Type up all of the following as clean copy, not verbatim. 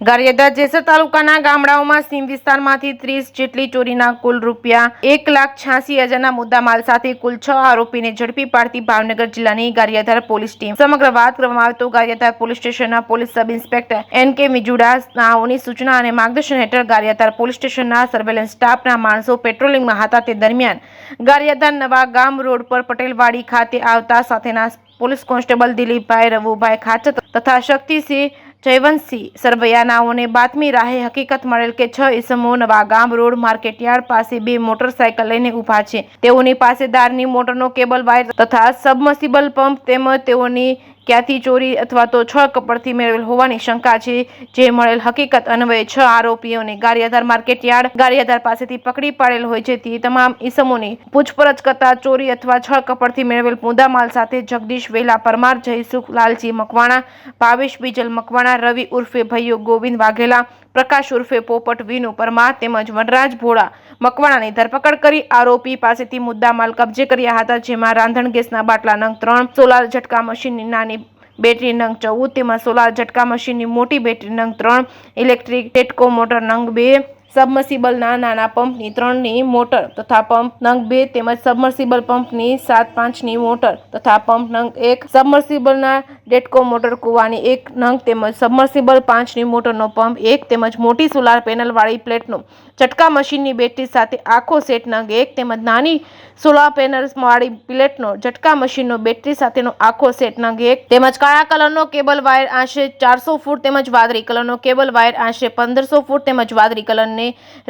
ગારિયાધાર જેસર તાલુકાના ગામડાઓમાં સીમ વિસ્તારમાંથી 30 જેટલી ચોરીના કુલ ₹1,86,000ના મુદ્દામાલ સાથે કુલ 6 આરોપીને ઝડપી પાડતી ભાવનગર જિલ્લાની ગારિયાધાર પોલીસ ટીમ। સમગ્ર વાત કરવામાં આવે તો ગારિયાધાર પોલીસ સ્ટેશનના પોલીસ સબ ઇન્સ્પેક્ટર N.K. મિજુડા નાઓની સૂચના અને માર્ગદર્શન હેઠળ ગારિયાધાર પોલીસ સ્ટેશનના સર્વેલન્સ સ્ટાફના માણસો પેટ્રોલિંગમાં હતા। તે દરમિયાન ગારિયાધાર નવા ગામ રોડ પર પટેલવાડી ખાતે આવતા સાથેના પોલીસ કોન્સ્ટેબલ દિલીપભાઈ રવુભાઈ ખાચર તથા શક્તિસિંહ જયવંતસિંહ સરવૈયા નાઓને બાતમી રાહે હકીકત મળેલ કે 6 ઈસમો નવા ગામ રોડ માર્કેટયાર્ડ પાસે 2 મોટરસાયકલ લઈને ઊભા છે। તેઓની પાસે દારની મોટરનો કેબલ વાયર તથા સબમર્સિબલ પંપ તેમજ તેઓની ક્યાંથી ચોરી અથવા તો છળ કપડથી મેળવેલ હોવાની શંકા છે। જે મળેલ હકીકત અન્વયે 6 આરોપીઓને ગારિયાધાર માર્કેટયાર્ડ ગારિયાધાર પાસેથી પકડી પાડેલ હોય છે। તે તમામ ઈસમોની પૂછપરછ કરતા ચોરી અથવા છળ કપડથી મેળવેલ મુદ્દામાલ સાથે જગદીશ વેલા પરમાર, જયસુખ લાલજી મકવાણા, ભાવેશ બીજલ મકવાણા, રવિ ઉર્ફે ભૈયો ગોવિંદ વાઘેલા, પ્રકાશ ઉર્ફે પોપટ વિનુ પરમાર તેમજ વનરાજ ભોળા મકવાણાની ધરપકડ કરી આરોપી પાસેથી મુદ્દામાલ કબજે કર્યા હતા। જેમાં રાંધણ ગેસના બાટલા નંગ 3, સોલાર ઝટકા મશીનની નાની બેટરી નંગ 14 તેમજ સોલાર ઝટકા મશીનની મોટી બેટરી નંગ 3, ઇલેક્ટ્રિક ટેટકો મોટર નંગ 2, સબમર્સિબલના નાના પંપની 3ની મોટર તથા પંપ નંગ 2 તેમજ સબમર્સિબલ પંપની 7.5ની મોટર તથા પંપ નંગ 1, સબમર્સિબલના ડેટકો મોટર કૂવાની 1 નંગ તેમજ સબમર્સિબલ 5ની મોટરનો પંપ 1 તેમજ મોટી સોલાર પેનલવાળી પ્લેટનો ઝટકા મશીનની બેટરી સાથે આખો સેટ નંગ 1 તેમજ નાની સોલાર પેનલ્સવાળી પ્લેટનો ઝટકા મશીનનો બેટરી સાથેનો આખો સેટ નંગ 1 તેમજ કાળા કલરનો કેબલ વાયર આશરે 400 ફૂટ તેમજ વાદળી કલરનો કેબલ વાયર આશરે 1500 ફૂટ તેમજ વાદળી કલરની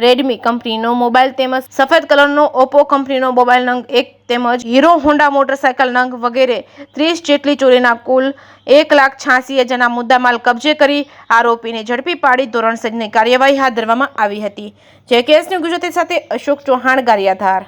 રેડમી કંપનીનો મોબાઈલ તેમજ સફેદ કલરનો ઓપ્પો કંપનીનો મોબાઈલ નંગ 1 તેમજ હીરો હોન્ડા મોટરસાયકલ નંગ વગેરે 30 જેટલી ચોરીના કુલ 1,86,000ના મુદ્દામાલ કબજે કરી આરોપીને ઝડપી પાડી ધોરણસરની કાર્યવાહી હાથ ધરવામાં આવી હતી। જે કેસની ગુજરાતી સાથે અશોક ચૌહાણ, ગારિયાધાર।